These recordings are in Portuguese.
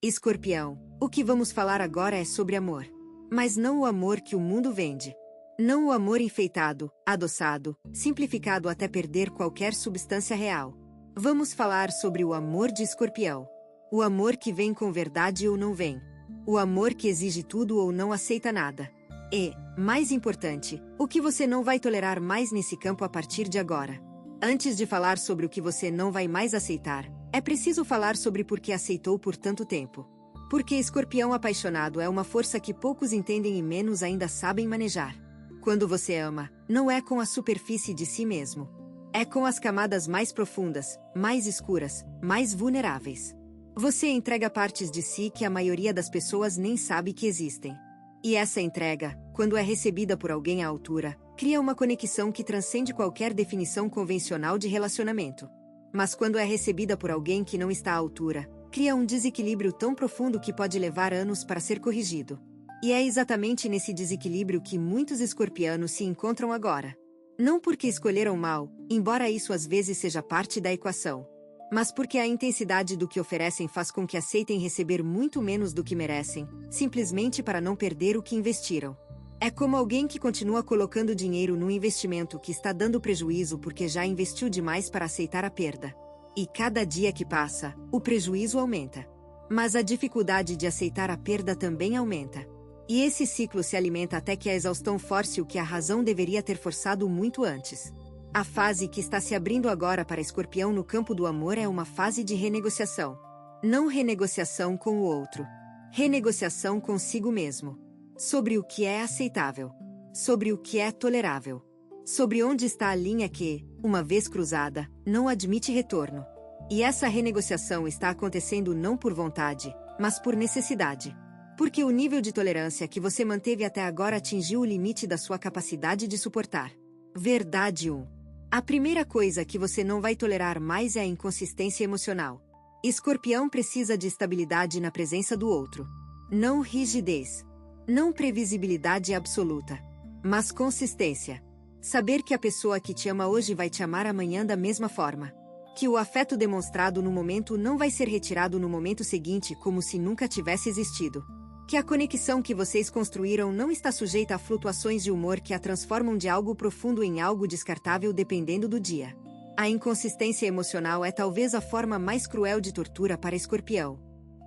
Escorpião, o que vamos falar agora é sobre amor. Mas não o amor que o mundo vende. Não o amor enfeitado, adoçado, simplificado até perder qualquer substância real. Vamos falar sobre o amor de Escorpião. O amor que vem com verdade ou não vem. O amor que exige tudo ou não aceita nada. E, mais importante, o que você não vai tolerar mais nesse campo a partir de agora. Antes de falar sobre o que você não vai mais aceitar, é preciso falar sobre por que aceitou por tanto tempo. Porque Escorpião apaixonado é uma força que poucos entendem e menos ainda sabem manejar. Quando você ama, não é com a superfície de si mesmo. É com as camadas mais profundas, mais escuras, mais vulneráveis. Você entrega partes de si que a maioria das pessoas nem sabe que existem. E essa entrega, quando é recebida por alguém à altura, cria uma conexão que transcende qualquer definição convencional de relacionamento. Mas quando é recebida por alguém que não está à altura, cria um desequilíbrio tão profundo que pode levar anos para ser corrigido. E é exatamente nesse desequilíbrio que muitos escorpianos se encontram agora. Não porque escolheram mal, embora isso às vezes seja parte da equação, mas porque a intensidade do que oferecem faz com que aceitem receber muito menos do que merecem, simplesmente para não perder o que investiram. É como alguém que continua colocando dinheiro num investimento que está dando prejuízo porque já investiu demais para aceitar a perda. E cada dia que passa, o prejuízo aumenta. Mas a dificuldade de aceitar a perda também aumenta. E esse ciclo se alimenta até que a exaustão force o que a razão deveria ter forçado muito antes. A fase que está se abrindo agora para Escorpião no campo do amor é uma fase de renegociação. Não renegociação com o outro. Renegociação consigo mesmo. Sobre o que é aceitável. Sobre o que é tolerável. Sobre onde está a linha que, uma vez cruzada, não admite retorno. E essa renegociação está acontecendo não por vontade, mas por necessidade. Porque o nível de tolerância que você manteve até agora atingiu o limite da sua capacidade de suportar. Verdade 1. A primeira coisa que você não vai tolerar mais é a inconsistência emocional. Escorpião precisa de estabilidade na presença do outro. Não rigidez. Não previsibilidade absoluta. Mas consistência. Saber que a pessoa que te ama hoje vai te amar amanhã da mesma forma. Que o afeto demonstrado no momento não vai ser retirado no momento seguinte como se nunca tivesse existido. Que a conexão que vocês construíram não está sujeita a flutuações de humor que a transformam de algo profundo em algo descartável dependendo do dia. A inconsistência emocional é talvez a forma mais cruel de tortura para Escorpião.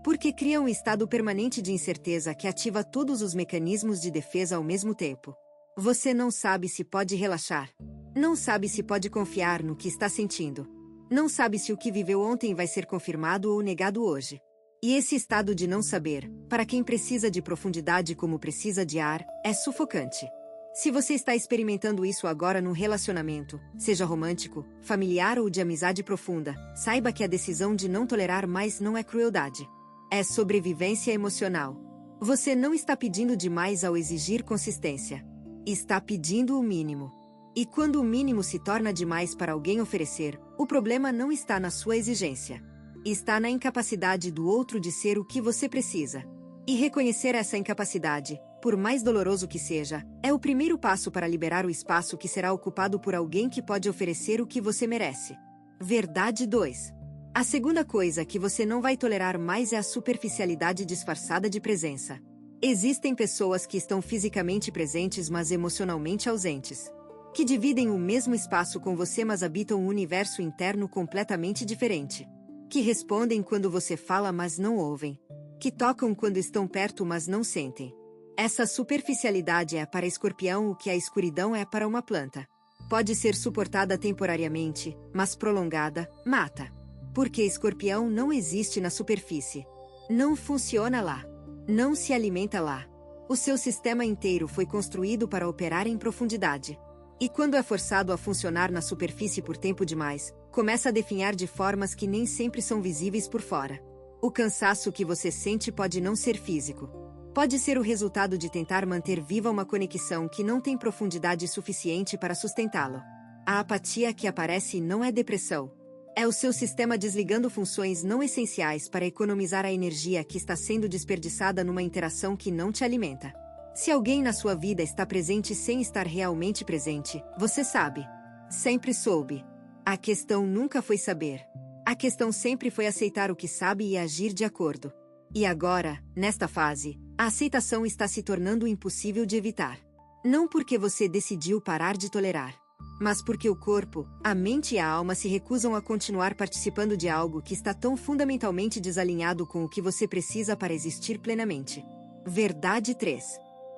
Porque cria um estado permanente de incerteza que ativa todos os mecanismos de defesa ao mesmo tempo. Você não sabe se pode relaxar. Não sabe se pode confiar no que está sentindo. Não sabe se o que viveu ontem vai ser confirmado ou negado hoje. E esse estado de não saber, para quem precisa de profundidade como precisa de ar, é sufocante. Se você está experimentando isso agora num relacionamento, seja romântico, familiar ou de amizade profunda, saiba que a decisão de não tolerar mais não é crueldade. É sobrevivência emocional. Você não está pedindo demais ao exigir consistência. Está pedindo o mínimo. E quando o mínimo se torna demais para alguém oferecer, o problema não está na sua exigência. Está na incapacidade do outro de ser o que você precisa. E reconhecer essa incapacidade, por mais doloroso que seja, é o primeiro passo para liberar o espaço que será ocupado por alguém que pode oferecer o que você merece. Verdade 2. A segunda coisa que você não vai tolerar mais é a superficialidade disfarçada de presença. Existem pessoas que estão fisicamente presentes mas emocionalmente ausentes. Que dividem o mesmo espaço com você mas habitam um universo interno completamente diferente. Que respondem quando você fala mas não ouvem. Que tocam quando estão perto mas não sentem. Essa superficialidade é para Escorpião o que a escuridão é para uma planta. Pode ser suportada temporariamente, mas prolongada, mata. Porque Escorpião não existe na superfície. Não funciona lá. Não se alimenta lá. O seu sistema inteiro foi construído para operar em profundidade. E quando é forçado a funcionar na superfície por tempo demais, começa a definhar de formas que nem sempre são visíveis por fora. O cansaço que você sente pode não ser físico. Pode ser o resultado de tentar manter viva uma conexão que não tem profundidade suficiente para sustentá-lo. A apatia que aparece não é depressão. É o seu sistema desligando funções não essenciais para economizar a energia que está sendo desperdiçada numa interação que não te alimenta. Se alguém na sua vida está presente sem estar realmente presente, você sabe. Sempre soube. A questão nunca foi saber. A questão sempre foi aceitar o que sabe e agir de acordo. E agora, nesta fase, a aceitação está se tornando impossível de evitar. Não porque você decidiu parar de tolerar, mas porque o corpo, a mente e a alma se recusam a continuar participando de algo que está tão fundamentalmente desalinhado com o que você precisa para existir plenamente. Verdade 3.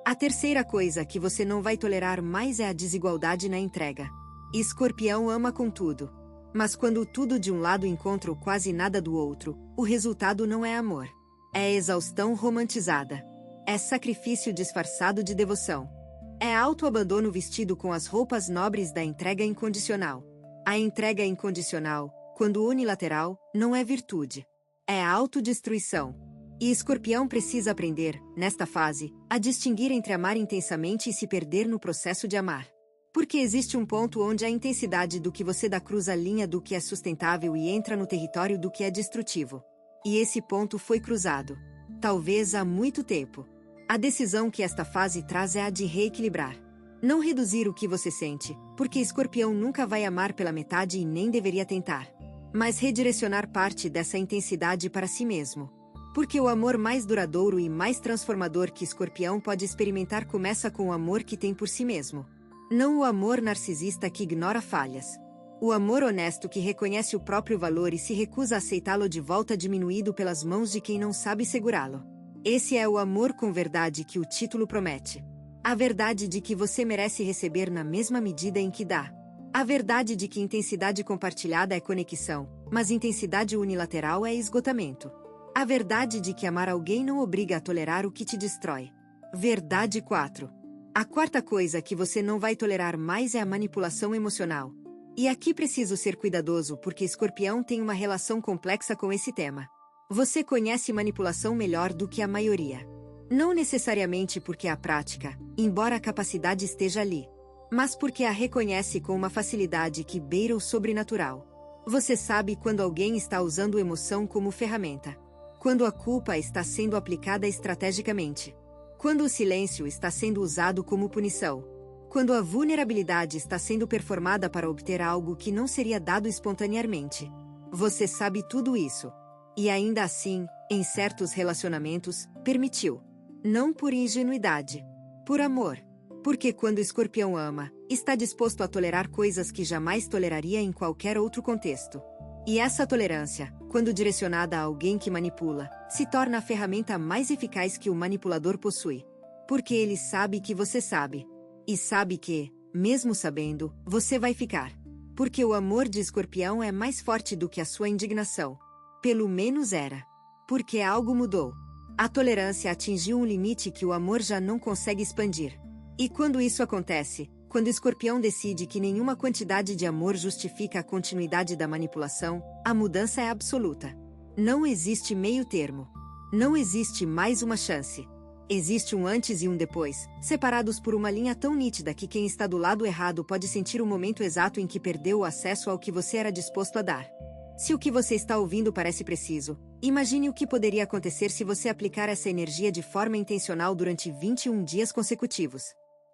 A terceira coisa que você não vai tolerar mais é a desigualdade na entrega. Escorpião ama com tudo. Mas quando tudo de um lado encontra o quase nada do outro, o resultado não é amor. É exaustão romantizada. É sacrifício disfarçado de devoção. É autoabandono vestido com as roupas nobres da entrega incondicional. A entrega incondicional, quando unilateral, não é virtude. É autodestruição. E Escorpião precisa aprender, nesta fase, a distinguir entre amar intensamente e se perder no processo de amar. Porque existe um ponto onde a intensidade do que você dá cruza a linha do que é sustentável e entra no território do que é destrutivo. E esse ponto foi cruzado. Talvez há muito tempo. A decisão que esta fase traz é a de reequilibrar. Não reduzir o que você sente, porque Escorpião nunca vai amar pela metade e nem deveria tentar. Mas redirecionar parte dessa intensidade para si mesmo. Porque o amor mais duradouro e mais transformador que Escorpião pode experimentar começa com o amor que tem por si mesmo. Não o amor narcisista que ignora falhas. O amor honesto que reconhece o próprio valor e se recusa a aceitá-lo de volta diminuído pelas mãos de quem não sabe segurá-lo. Esse é o amor com verdade que o título promete. A verdade de que você merece receber na mesma medida em que dá. A verdade de que intensidade compartilhada é conexão, mas intensidade unilateral é esgotamento. A verdade de que amar alguém não obriga a tolerar o que te destrói. Verdade 4. A quarta coisa que você não vai tolerar mais é a manipulação emocional. E aqui preciso ser cuidadoso porque Escorpião tem uma relação complexa com esse tema. Você conhece manipulação melhor do que a maioria. Não necessariamente porque a prática, embora a capacidade esteja ali, mas porque a reconhece com uma facilidade que beira o sobrenatural. Você sabe quando alguém está usando emoção como ferramenta. Quando a culpa está sendo aplicada estrategicamente. Quando o silêncio está sendo usado como punição. Quando a vulnerabilidade está sendo performada para obter algo que não seria dado espontaneamente. Você sabe tudo isso. E ainda assim, em certos relacionamentos, permitiu. Não por ingenuidade. Por amor. Porque quando o Escorpião ama, está disposto a tolerar coisas que jamais toleraria em qualquer outro contexto. E essa tolerância, quando direcionada a alguém que manipula, se torna a ferramenta mais eficaz que o manipulador possui. Porque ele sabe que você sabe. E sabe que, mesmo sabendo, você vai ficar. Porque o amor de Escorpião é mais forte do que a sua indignação. Pelo menos era. Porque algo mudou. A tolerância atingiu um limite que o amor já não consegue expandir. E quando isso acontece, quando Escorpião decide que nenhuma quantidade de amor justifica a continuidade da manipulação, a mudança é absoluta. Não existe meio termo. Não existe mais uma chance. Existe um antes e um depois, separados por uma linha tão nítida que quem está do lado errado pode sentir o momento exato em que perdeu o acesso ao que você era disposto a dar. Se o que você está ouvindo parece preciso, imagine o que poderia acontecer se você aplicar essa energia de forma intencional durante 21 dias consecutivos.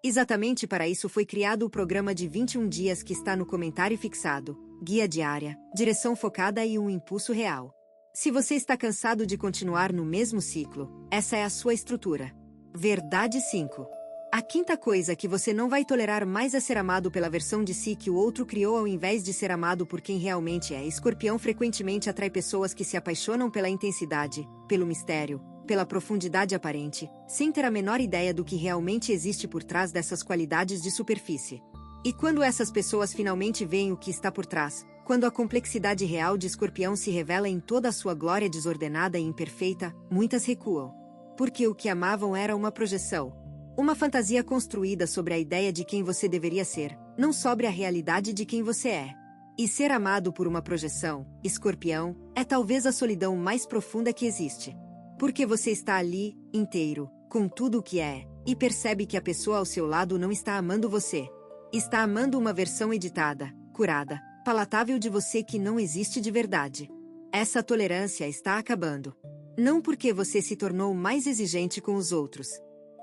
Exatamente para isso foi criado o programa de 21 dias que está no comentário fixado, guia diária, direção focada e um impulso real. Se você está cansado de continuar no mesmo ciclo, essa é a sua estrutura. Verdade 5. A quinta coisa que você não vai tolerar mais é ser amado pela versão de si que o outro criou ao invés de ser amado por quem realmente é. Escorpião frequentemente atrai pessoas que se apaixonam pela intensidade, pelo mistério, pela profundidade aparente, sem ter a menor ideia do que realmente existe por trás dessas qualidades de superfície. E quando essas pessoas finalmente veem o que está por trás, quando a complexidade real de Escorpião se revela em toda a sua glória desordenada e imperfeita, muitas recuam. Porque o que amavam era uma projeção. Uma fantasia construída sobre a ideia de quem você deveria ser, não sobre a realidade de quem você é. E ser amado por uma projeção, Escorpião, é talvez a solidão mais profunda que existe. Porque você está ali, inteiro, com tudo o que é, e percebe que a pessoa ao seu lado não está amando você. Está amando uma versão editada, curada, palatável de você que não existe de verdade. Essa tolerância está acabando. Não porque você se tornou mais exigente com os outros,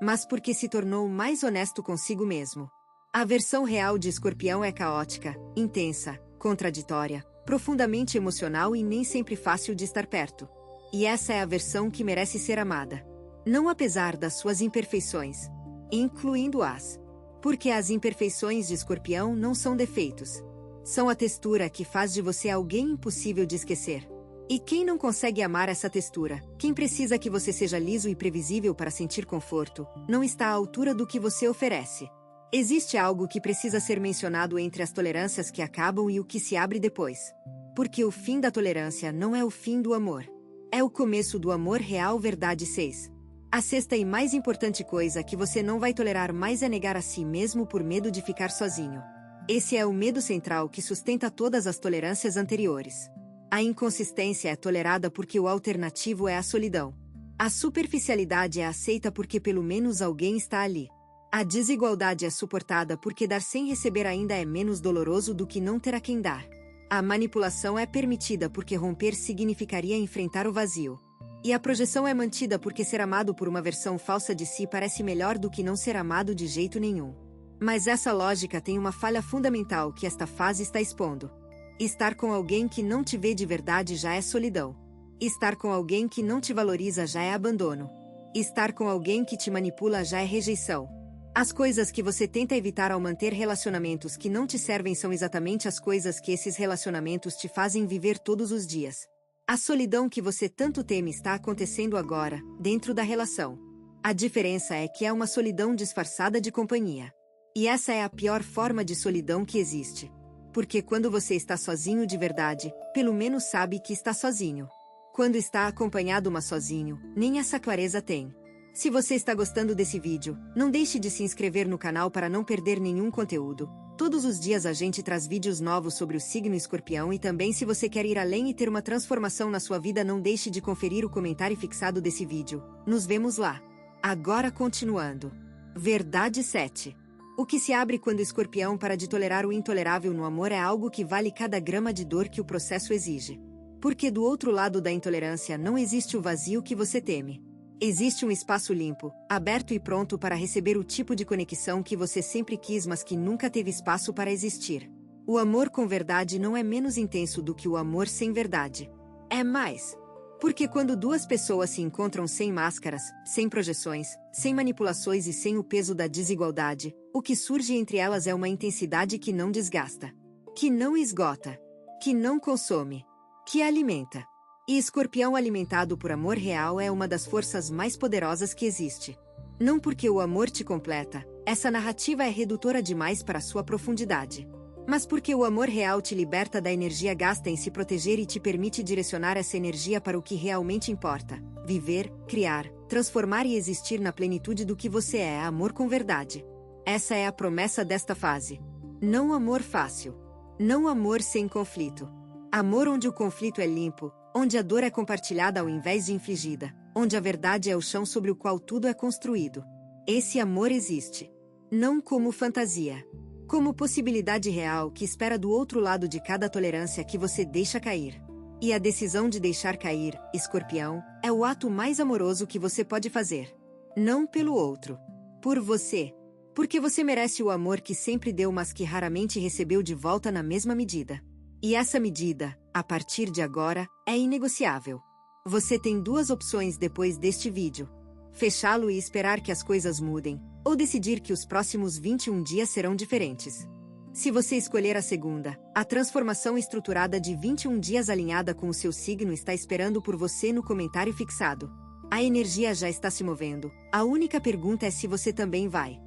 mas porque se tornou mais honesto consigo mesmo. A versão real de Escorpião é caótica, intensa, contraditória, profundamente emocional e nem sempre fácil de estar perto. E essa é a versão que merece ser amada. Não apesar das suas imperfeições, incluindo-as. Porque as imperfeições de Escorpião não são defeitos. São a textura que faz de você alguém impossível de esquecer. E quem não consegue amar essa textura, quem precisa que você seja liso e previsível para sentir conforto, não está à altura do que você oferece. Existe algo que precisa ser mencionado entre as tolerâncias que acabam e o que se abre depois. Porque o fim da tolerância não é o fim do amor. É o começo do amor real. Verdade 6. A sexta e mais importante coisa que você não vai tolerar mais é negar a si mesmo por medo de ficar sozinho. Esse é o medo central que sustenta todas as tolerâncias anteriores. A inconsistência é tolerada porque o alternativo é a solidão. A superficialidade é aceita porque pelo menos alguém está ali. A desigualdade é suportada porque dar sem receber ainda é menos doloroso do que não ter a quem dar. A manipulação é permitida porque romper significaria enfrentar o vazio. E a projeção é mantida porque ser amado por uma versão falsa de si parece melhor do que não ser amado de jeito nenhum. Mas essa lógica tem uma falha fundamental que esta fase está expondo. Estar com alguém que não te vê de verdade já é solidão. Estar com alguém que não te valoriza já é abandono. Estar com alguém que te manipula já é rejeição. As coisas que você tenta evitar ao manter relacionamentos que não te servem são exatamente as coisas que esses relacionamentos te fazem viver todos os dias. A solidão que você tanto teme está acontecendo agora, dentro da relação. A diferença é que é uma solidão disfarçada de companhia. E essa é a pior forma de solidão que existe. Porque quando você está sozinho de verdade, pelo menos sabe que está sozinho. Quando está acompanhado mas sozinho, nem essa clareza tem. Se você está gostando desse vídeo, não deixe de se inscrever no canal para não perder nenhum conteúdo. Todos os dias a gente traz vídeos novos sobre o signo Escorpião e também se você quer ir além e ter uma transformação na sua vida não deixe de conferir o comentário fixado desse vídeo. Nos vemos lá. Agora continuando. Verdade 7. O que se abre quando Escorpião para de tolerar o intolerável no amor é algo que vale cada grama de dor que o processo exige. Porque do outro lado da intolerância não existe o vazio que você teme. Existe um espaço limpo, aberto e pronto para receber o tipo de conexão que você sempre quis mas que nunca teve espaço para existir. O amor com verdade não é menos intenso do que o amor sem verdade. É mais. Porque quando duas pessoas se encontram sem máscaras, sem projeções, sem manipulações e sem o peso da desigualdade, o que surge entre elas é uma intensidade que não desgasta, que não esgota, que não consome, que alimenta. E Escorpião alimentado por amor real é uma das forças mais poderosas que existe. Não porque o amor te completa, essa narrativa é redutora demais para sua profundidade. Mas porque o amor real te liberta da energia gasta em se proteger e te permite direcionar essa energia para o que realmente importa. Viver, criar, transformar e existir na plenitude do que você é amor com verdade. Essa é a promessa desta fase. Não amor fácil. Não amor sem conflito. Amor onde o conflito é limpo, onde a dor é compartilhada ao invés de infligida, onde a verdade é o chão sobre o qual tudo é construído. Esse amor existe. Não como fantasia. Como possibilidade real que espera do outro lado de cada tolerância que você deixa cair. E a decisão de deixar cair, Escorpião, é o ato mais amoroso que você pode fazer. Não pelo outro. Por você. Porque você merece o amor que sempre deu mas que raramente recebeu de volta na mesma medida. E essa medida, a partir de agora, é inegociável. Você tem duas opções depois deste vídeo. Fechá-lo e esperar que as coisas mudem, ou decidir que os próximos 21 dias serão diferentes. Se você escolher a segunda, a transformação estruturada de 21 dias alinhada com o seu signo está esperando por você no comentário fixado. A energia já está se movendo, a única pergunta é se você também vai.